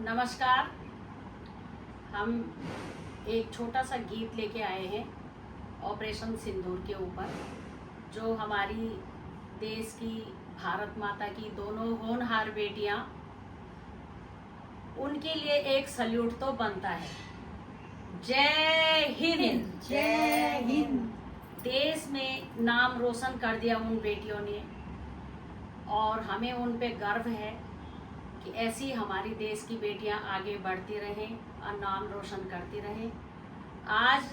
नमस्कार। हम एक छोटा सा गीत लेके आए हैं ऑपरेशन सिंदूर के ऊपर, जो हमारी देश की भारत माता की दोनों होनहार बेटियां, उनके लिए एक सल्यूट तो बनता है। जय हिंद। जय हिंद। देश में नाम रोशन कर दिया उन बेटियों ने और हमें उन पे गर्व है कि ऐसी हमारी देश की बेटियां आगे बढ़ती रहें और नाम रोशन करती रहें। आज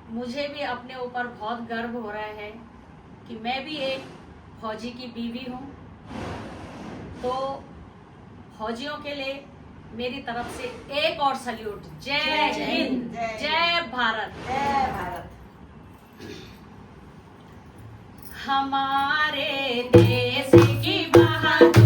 मुझे भी अपने ऊपर बहुत गर्व हो रहा है कि मैं भी एक फौजी की बीवी हूँ। तो फौजियों के लिए मेरी तरफ से एक और सल्यूट। जय हिंद, जय भारत। जय भारत। हमारे देश की बहादुर